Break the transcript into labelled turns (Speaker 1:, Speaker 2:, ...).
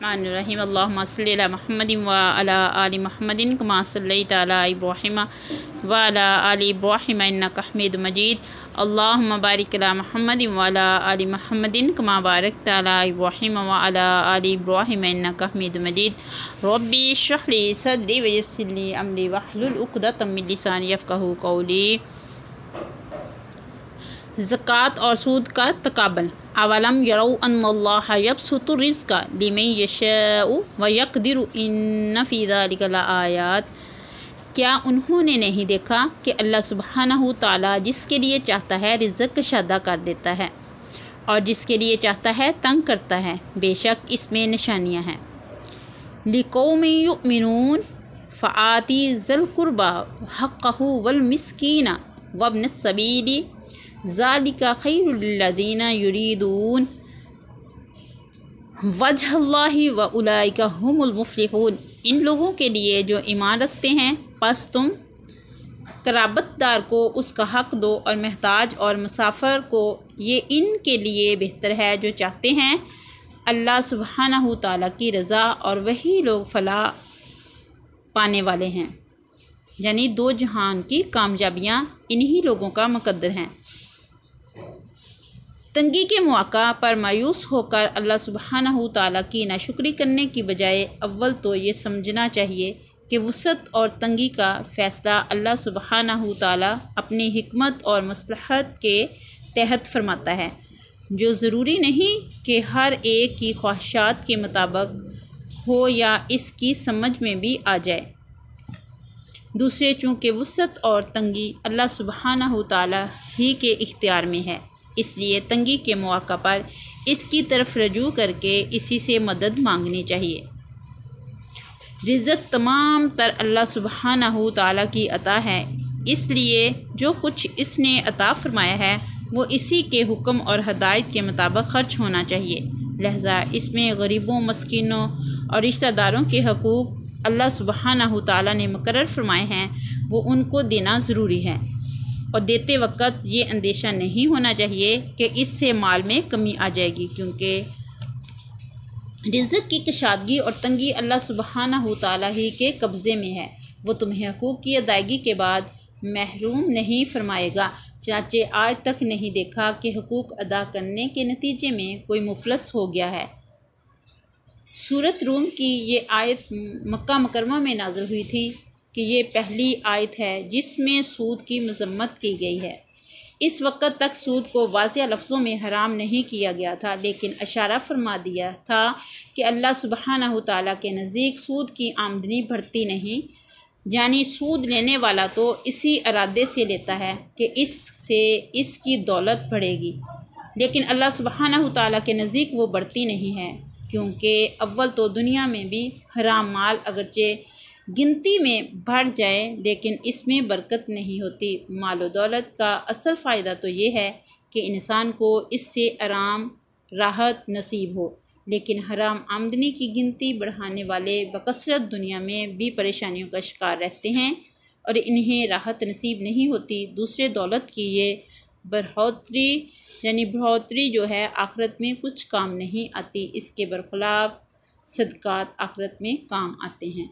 Speaker 1: बिस्मिल्लाहिर्रहमानिर्रहीम अल्लाहुम्मा सल्लि अला मुहम्मदिन व अला आलि मुहम्मदिन कमा सल्लैता अला इब्राहीम व अला आलि इब्राहीम इन्नका हमीदुम मजीद। अल्लाहुम्मा बारिक अला मुहम्मदिन व अला आलि मुहम्मदिन कमा बारकता अला इब्राहीम व अला आलि इब्राहीम इन्नका हमीदुम मजीद। रब्बी इश्रह ली सदरी व यस्सिर ली अमरी वहलुल उक़दतम मिन लिसानी यफ़क़हू क़ौली। ज़कात और सूद का तक़ाबल। अवलम यरौ अन्नल्लाह यबसुतु रिज़्क़ लिमन यशाउ व यक़दिरु इन्न फ़ी ज़ालिका लआयात। क्या उन्होंने नहीं देखा कि अल्लाह सुब्हानहू ताला जिसके लिए चाहता है रिज़्क़ कशादा कर देता है और जिसके लिए चाहता है तंग करता है। बेशक इसमें निशानियाँ हैं। लिक़ौमिन युमिनून फ़आती ज़िल क़ुरबा हक़्क़हू वल मिस्कीना वब्निस सबीली ज़ालिका खैरुल लिल्लज़ीना युरीदून वजहल्लाहि व उलाइका हुमुल मुफ़्लिहून। इन लोगों के लिए जो ईमान रखते हैं, बस तुम क़राबतदार को उसका हक़ दो और महताज और मुसाफ़िर को, ये इनके लिए बेहतर है जो चाहते हैं अल्लाह सुब्हानहू ताला की रज़ा, और वही लोग फ़लाह पाने वाले हैं। यानी दो जहान की कामयाबियाँ इन्हीं लोगों का मुक़द्दर हैं। तंगी के मौक़ा पर मायूस होकर अल्लाह सुब्हानहू ताला की नाशुक्री करने की बजाय अव्वल तो ये समझना चाहिए कि वुसअत और तंगी का फ़ैसला अल्लाह सुब्हानहू ताला अपनी हिकमत और मसलहत के तहत फरमाता है, जो ज़रूरी नहीं कि हर एक की ख्वाहिशात के मुताबिक हो या इसकी समझ में भी आ जाए। दूसरे, चूँकि वुसअत और तंगी अल्लाह सुब्हानहू ताला ही के इख्तियार में है, इसलिए तंगी के मौक़ा पर इसकी तरफ रजू करके इसी से मदद मांगनी चाहिए। रिज़्क़ तमाम तर अल्लाह सुब्हानहू ताला की अता है, इसलिए जो कुछ इसने अता फ़रमाया है वो इसी के हुक्म और हदायत के मुताबिक ख़र्च होना चाहिए। लिहाजा इसमें गरीबों, मस्कीनों और रिश्तेदारों के हकूक़ अल्लाह सुब्हानहू ताला ने मुकर्रर फ़रमाए हैं, वो उनको देना ज़रूरी है, और देते वक्त ये अंदेशा नहीं होना चाहिए कि इससे माल में कमी आ जाएगी, क्योंकि रिज़्क़ की कशादगी और तंगी अल्लाह सुब्हानहू ताला ही के कब्ज़े में है। वो तुम्हें हकूक़ की अदायगी के बाद महरूम नहीं फरमाएगा, चाचे आज तक नहीं देखा कि हकूक़ अदा करने के नतीजे में कोई मुफलस हो गया है। सूरत रूम की ये आयत मक्का मुकरमा में नाज़िल हुई थी कि ये पहली आयत है जिसमें सूद की मज़म्मत की गई है। इस वक्त तक सूद को वाज़ेह लफ्ज़ों में हराम नहीं किया गया था, लेकिन इशारा फरमा दिया था कि अल्लाह सुब्हानहू ताला के नज़दीक सूद की आमदनी बढ़ती नहीं, यानी सूद लेने वाला तो इसी इरादे से लेता है कि इससे इसकी दौलत बढ़ेगी, लेकिन अल्लाह सुब्हानहू ताला के नज़दीक वो बढ़ती नहीं है, क्योंकि अव्वल तो दुनिया में भी हराम माल अगरचे गिनती में बढ़ जाए लेकिन इसमें बरकत नहीं होती। माल व दौलत का असल फ़ायदा तो ये है कि इंसान को इससे आराम राहत नसीब हो, लेकिन हराम आमदनी की गिनती बढ़ाने वाले बकसरत दुनिया में भी परेशानियों का शिकार रहते हैं और इन्हें राहत नसीब नहीं होती। दूसरे, दौलत की ये बढ़ोतरी यानी बढ़ोतरी जो है आखिरत में कुछ काम नहीं आती, इसके बरखिलाफ़ सदक़ात आखिरत में काम आते हैं।